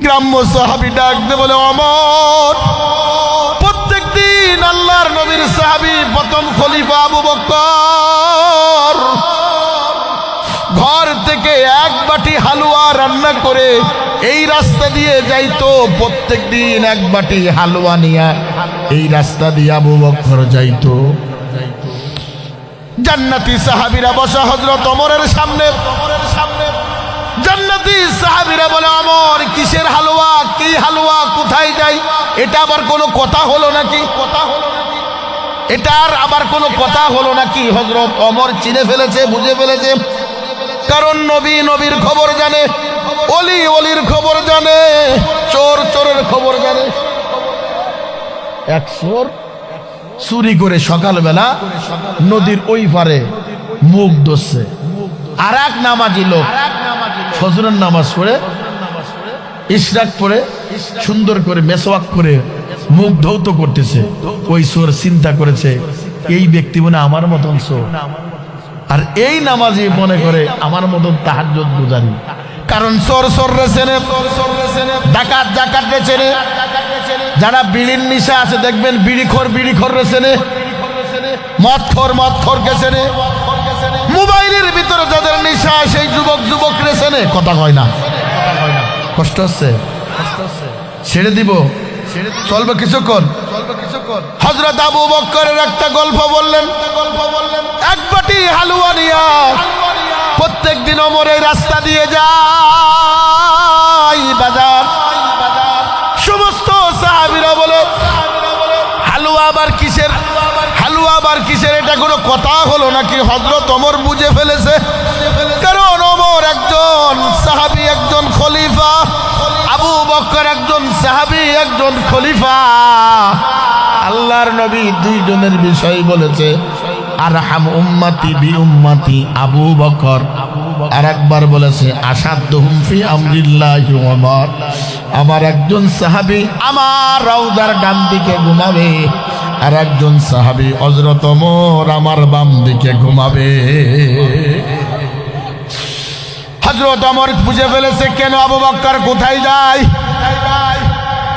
গ্রাম্য সাহাবী ডাক দিয়ে বলে, ওমর, প্রত্যেক দিন আল্লাহর নবীর সাহাবী প্রথম খলিফা আবু বকর ঘর থেকে এক বাটি হালুয়া রান্না করে এই রাস্তা দিয়ে যাইতো। প্রত্যেক দিন এক বাটি হালুয়া নিয়ে এই রাস্তা দিয়ে আবু বকর যাইতো। জান্নাতি সাহাবীরা বসা হযরত ওমরের সামনে। জান্নাতি সাহাবীরা বলে, ওমর, কিসের হালুয়া, কি হালুয়া, কোথায় যাই? এটা আবার কোনো কথা হলো নাকি? এটার আবার কোনো কথা হলো নাকি? হযরত ওমর চিনে ফেলেছে, বুঝে ফেলেছে। কারণ নবী নবীর খবর জানে, ওলি ওলির খবর জানে, চোর চোরের খবর জানে। এক চোর চুরি করে সকালবেলা নদীর ওই পারে মুখ ধরছে, আর এক নামাজি লোক ফজরের নামাজ পড়ে ইশরাক পড়ে সুন্দর করে মেসওয়াক করে মুখ ধৌত করতেছে। ওই চোর চিন্তা করেছে, এই ব্যক্তি মনে আমার মতন চোর, আর এই নামাজি মনে করে আমার মতন তাহাজ্জুদ গুজারি। কারণ চোর চোররে চেনে, ডাকাত ডাকাতরে চেনে, যারা বিড়ির নিশা আছে দেখবেন বিড়িখোর চেনে, মদখোরকে চেনে, মোবাইলের ভিতরে যাদের নিশা সেই যুবকরে চেনে। কথা কয় না, কষ্ট হচ্ছে, ছেড়ে দিব, চলবে কিছুক্ষণ। হযরত আবু বকরের একটা গল্প বললেন। এক বাটি হালুয়া নিয়া প্রত্যেক দিন ওমর এই রাস্তা দিয়ে যায় বাজার। সমস্ত সাহাবীরা বলে, হালুয়া আবার কিসের, হালুয়া আবার কিসের, এটা কোনো কথা হলো নাকি? হযরত ওমর বুঝে ফেলেছে, কারণ ওমর একজন সাহাবী, একজন খলিফা, আবু বকর একজন সাহাবী, একজন খলিফা। আল্লাহর নবী দুইজনের বিষয় বলেছে, আরহাম উম্মতি বি উম্মতি আবু বকর। আর একবার বলেছে, আসাদুহুম ফি আমরিল্লাহি ওমর। আমার একজন সাহাবী আমার রওজার ডান দিকে ঘুমাবে, আর একজন সাহাবী হযরত ওমর আমার বাম দিকে ঘুমাবে। হযরত ওমর বুঝে ফেলেছে কেন আবু বকর কোথায় যায়।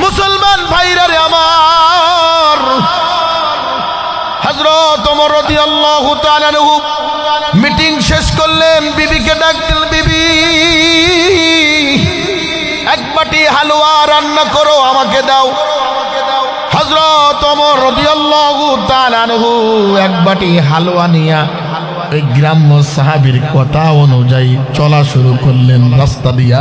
মুসলমান ভাইরা রে আমার, হযরত ওমর রাদিয়াল্লাহু তাআলা আনহু মিটিং শেষ করলেন, বিবিকে ডাক দিলেন, বিবি, এক বাটি হালুয়া রান্না করো, আমাকে দাও। হযরত ওমর রাদিয়াল্লাহু তাআলা আনহু এক বাটি হালুয়া নিয়া এই গ্রাম্য সাহাবীর কথা অনুযায়ী চলা শুরু করলেন রাস্তা দিয়া।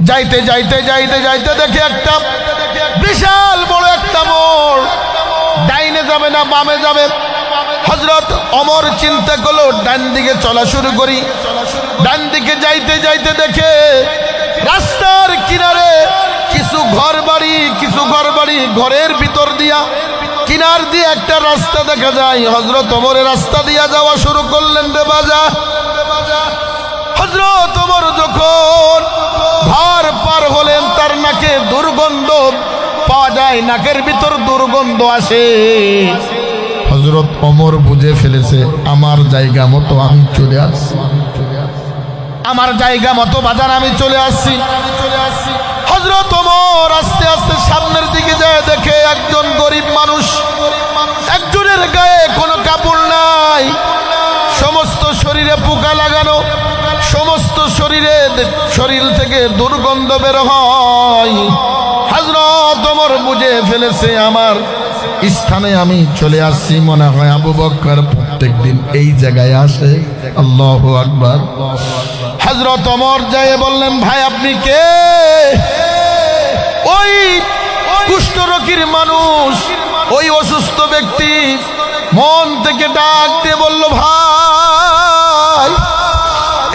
যাইতে যাইতে যাইতে যাইতে দেখে একটা বিশাল বড় একটা মোড়, ডাইনে যাবে না বামে যাবে। হযরত ওমর চিন্তা করলো ডান দিকে চলা শুরু করি। ডান দিকে যাইতে যাইতে দেখে রাস্তার কিনারে কিছু ঘর বাড়ি, ঘরের ভিতর দিয়া কিনার দিয়ে একটা রাস্তা দেখা যায়। হযরত ওমরের রাস্তা দিয়া যাওয়া শুরু করলেন রে বাজা। হযরত ওমর যখন ঘর পার হলেন, তার নাকে দুর্গন্ধ পাওয়া যায়, নাকের ভিতর দুর্গন্ধ আসে। হযরত ওমর বুঝে ফেলেছে, আমার জায়গা মতো আমি চলে আসছি, আমার জায়গা মতো বাজার আমি চলে আসছি। হযরত ওমর আস্তে আস্তে সামনের দিকে যায়, দেখে একজন গরিব মানুষ, একজনের গায়ে কোনো কাপড় নাই, সমস্ত শরীরে পোকা লাগানো, সমস্ত শরীর থেকে দুর্গন্ধ বের হয়। হযরত ওমর বুঝে ফেলেছে, আমার স্থানে আমি চলে আসছি। মনে হয় আবু বকর প্রত্যেক দিন এই জায়গায় আসে। আল্লাহু আকবার। হযরত ওমর যায় বললেন, ভাই আপনি কে? ওই কুষ্ঠরোগীর মানুষ, ওই অসুস্থ ব্যক্তি মন থেকে ডাক দিয়ে বলল, ভাই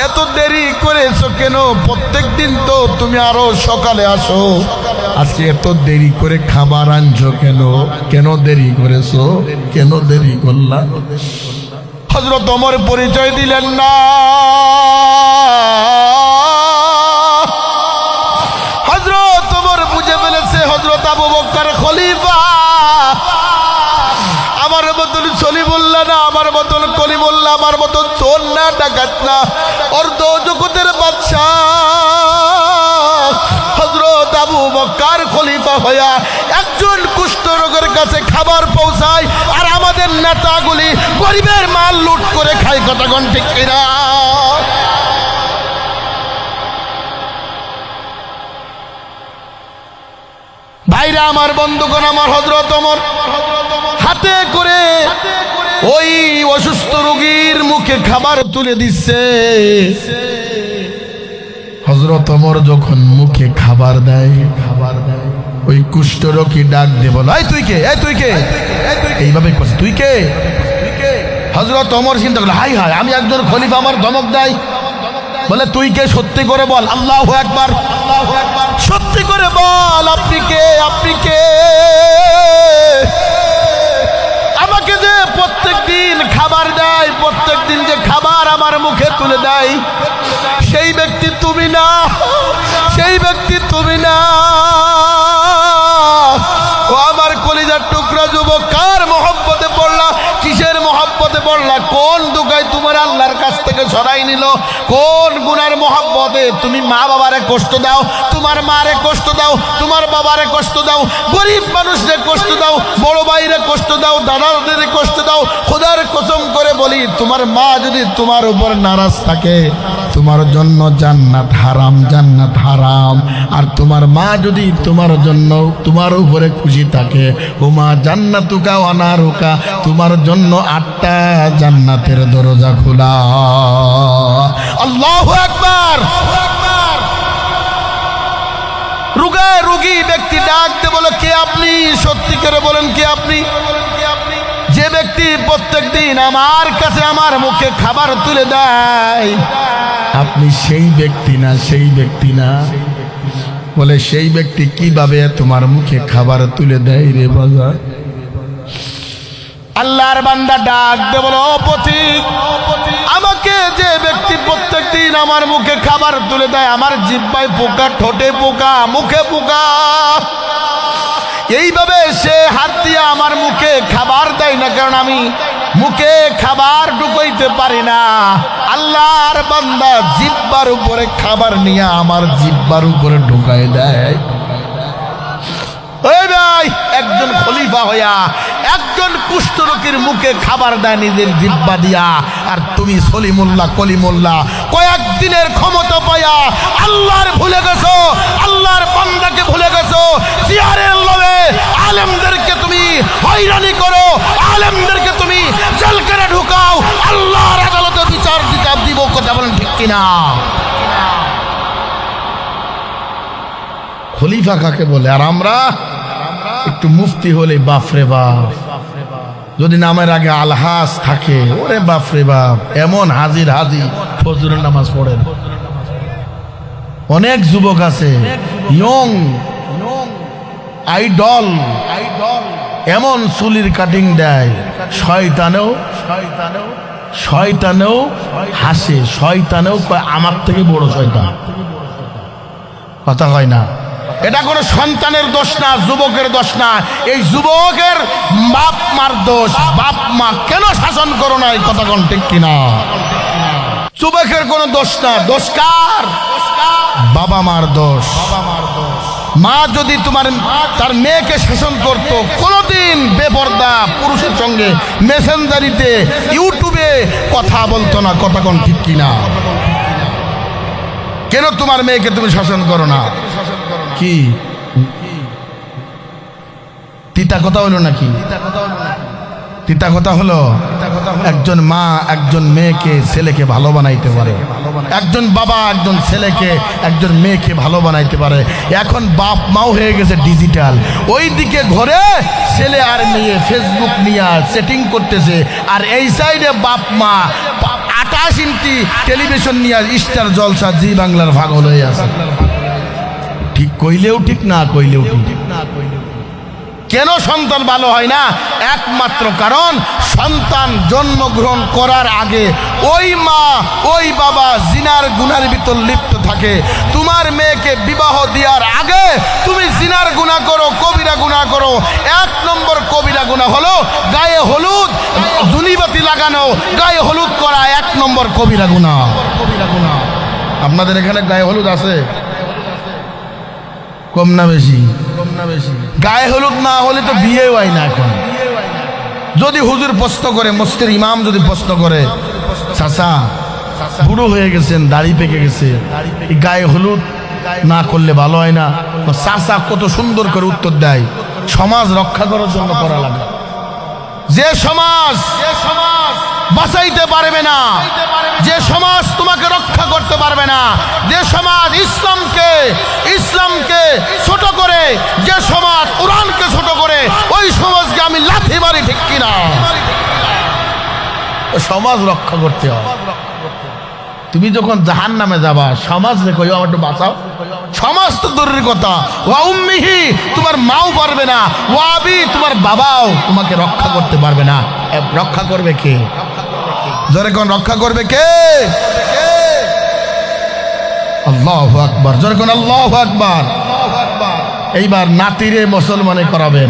এত দেরি করেছো কেন? প্রত্যেক দিন তো তুমি আরো সকালে আসো, আজকে এত দেরি করে খাবার আনছো কেন? কেন দেরি করেছো? কেন দেরি করলা? হযরত ওমর পরিচয় দিলেন না। হযরত ওমর বুঝে ফেলেছে হযরত আবু বকর খলিফা। আমার মতন সলিমুল্লাহ না, আমার মতন কলিমুল্লাহ, আমার মতন চোর না, ডাকাত না, অর্ধ জগতের বাদশা কার খলিফা হইয়া একজন কুষ্ঠরোগের কাছে খাবার পৌঁছায়, আর আমাদের নেতাগুলি গরিবের মাল লুট করে খায়। কথাগণ ঠিক কিনা? ভাইরা আমার, বন্ধুগণ আমার, হযরত ওমর হাতে করে ওই অসুস্থ রোগীর মুখে খাবার তুলে দিচ্ছে। হযরত ওমর যখন মুখে খাবার দেয়, ওই কুষ্ঠরোগী ডাক দিয়ে বলে, এই তুই কে, এই তুই কে, এইভাবে করছে, তুই কে? হযরত ওমর চিন্তা করলো, হাই হাই, আমি একজন খলিফা, আমার ধমক দেয়। বলে, তুই কে, সত্যি করে বল। আল্লাহু আকবার, আল্লাহু আকবার, সত্যি করে বল, আপনি কে, আপনি কে? আমাকে যে প্রত্যেক দিন খাবার দেয়, প্রত্যেক দিন যে খাবার আমার মুখে তুলে দেয়, সেই ব্যক্তি তুমি না, সেই ব্যক্তি তুমি না। ও আমার কলিজার টুকরা যুবক, কার মহব্বতে পড়লা, কিসের মহব্বতে পড়লা? কোন দুগায় তোমার আল্লাহর কাছ থেকে সরাই নিল? কোন গুনার মহব্বতে তুমি মা বাবারে কষ্ট দাও, তোমার মারে কষ্ট দাও, তোমার বাবারে কষ্ট দাও, গরিব মানুষরে কষ্ট দাও, বড় ভাইরে কষ্ট দাও, দাদাদের কষ্ট দাও? খোদার কসম করে বলি, তোমার মা যদি তোমার উপর নারাজ থাকে, তোমার জন্য জান্নাত হারাম, জান্নাত হারাম। আর তোমার মা যদি তোমার জন্য, তোমার উপরে খুশি থাকে, ও মা জান্নাতুকা ওয়া নারুকা, তোমার জন্য 8টা জান্নাতের দরজা খোলা। আল্লাহু আকবার। রোগী ব্যক্তি ডাকতে বলে, কে আপনি? সত্যি করে বলেন, কে আপনি? যে ব্যক্তি প্রত্যেক দিন আমার কাছে আমার মুখে খাবার তুলে দেয়, আপনি সেই ব্যক্তি না, সেই ব্যক্তি না। বলে, সেই ব্যক্তি কিভাবে তোমার মুখে খাবার তুলে দেয় রে বাবা? আল্লাহর বান্দা ডাক দে বলো, ও পথিক, আমাকে যে ব্যক্তি প্রত্যেক দিন আমার মুখে খাবার তুলে দেয়, আমার জিহ্বায় পোকা, ঠোঁটে পোকা, মুখে পোকা, এইভাবে সে হাত দিয়ে আমার মুখে খাবার দেয় না, কারণ আমি মুখে খাবার ঢুকাইতে পারি না। আল্লাহর বান্দা জিহ্বার উপরে খাবার নিয়ে আমার জিহ্বার উপরে ঢুকাই দেয়। ওই ভাই, একজন খলিফা হইয়া একজন কুষ্ঠরোগীর মুখে খাবার দেয় নিজের জিহ্বা দিয়া, আর তুমি সলিমুল্লাহ কলিমুল্লাহ কয়েকদিনের ক্ষমতা পাইয়া আল্লাহর ভুলে গেছো, আল্লাহর বান্দাকে ভুলে গেছো। চেয়ারের লোভে আলেমদেরকে তুমি হয়রানি করো, আলেমদেরকে তুমি জেলখানে ঢুকাও, আল্লাহর আদালতে বিচার দিতে দিব। কথা বলেন ঠিক কিনা? খলিফা কাকে বলে? আর আমরা একটু মুফতি হলে বাপরে বাপ, যদি নামের আগে আলহাস থাকে, ওরে বাপরে বাপ, এমন হাজির হাজির ফজরের নামাজ পড়েন। অনেক যুবক আছে, ইয়ং আইডল, এমন চুলির কাটিং দেয়, শয়তানেও শয়তানেও হাসে, শয়তানেও কয় আমার থেকে বড় শয়তান। কথা হয় না? এটা কোনো সন্তানের দোষ না, যুবকের দোষ না, এই যুবকের বাপ মার দোষ। বাপ মা কেন শাসন করো না? এই কথা কোন ঠিক কিনা? যুবকের কোনো দোষ না, দোষ কার? বাবা মার দোষ। মা যদি তার মেয়েকে শাসন করত, কোনোদিন বেপরদা পুরুষের সঙ্গে মেসেঞ্জারিতে ইউটিউবে কথা বলতো না। কথা কোন ঠিক কিনা? কেন তোমার মেয়েকে তুমি শাসন করো না? কি তিতা কথা হলো নাকি? তিতা কথা হলো, একজন মা একজন মেয়েকে ছেলেকে ভালো বানাইতে পারে, একজন বাবা একজন ছেলেকে একজন মেয়েকে ভালো বানাইতে পারে। এখন বাপ মাও হয়ে গেছে ডিজিটাল, ওই দিকে ঘরে ছেলে আর মেয়ে ফেসবুক নিয়ে সেটিং করতেছে, আর এই সাইডে বাপ মা 28 ইঞ্চি টেলিভিশন নিয়ে স্টার জলসা জি বাংলার পাগল হয়ে আছে। ঠিক কইলেও ঠিক, না কইলেও ঠিক। কেন সন্তান ভালো হয় না? একমাত্র কারণ সন্তান জন্মগ্রহণ করার আগে ওই মা ওই বাবা জিনার গুনার ভিতর লিপ্ত থাকে। তোমার মেয়েকে বিবাহ দেওয়ার আগে তুমি জিনার গুনাহ করো, কবিরা গুনাহ করো। 1 নম্বর কবিরা গুনাহ হলো গায়ে হলুদ, জুনিবাতি লাগানো, গায়ে হলুদ করা 1 নম্বর কবিরা গুনাহ। আপনাদের এখানে গায়ে হলুদ আছে? কম না বেশি? গায়ে হলুদ না হলে তো বিয়ে হয় না এখন। যদি হুজুর প্রশ্ন করে, মসজিদের ইমাম যদি প্রশ্ন করে, চাচা বুড়ো হয়ে গেছেন, দাড়ি পেকে গেছে, গায়ে হলুদ না করলে ভালো হয় না? চাচা কত সুন্দর করে উত্তর দেয়, সমাজ রক্ষা করার জন্য করা লাগে। যে সমাজ বাঁচাইতে পারবে না, যে সমাজ তোমাকে রক্ষা করতে পারবে না, যে সমাজ ইসলামকে ছোট করে, যে সমাজ কোরআনকে ছোট করে, ওই সমাজকে আমি লাথি মারি, ঠিক কিনা? সমাজ রক্ষা করতে হয়। তুমি যখন জাহান্নামে যাবা, সমাজ রে কইও আমার একটু বাঁচাও। সমাজ তো দূরের কথা, ওয়া উম্মিহি, তোমার মাও পারবে না, ওয়া আবি, তোমার বাবাও তোমাকে রক্ষা করতে পারবে না। রক্ষা করবে কে? জোরে কোন রক্ষা করবে কে? আল্লাহু আকবার। জোরে কোন আল্লাহু আকবার। এইবার নাতিরে মুসলমানে করাবেন।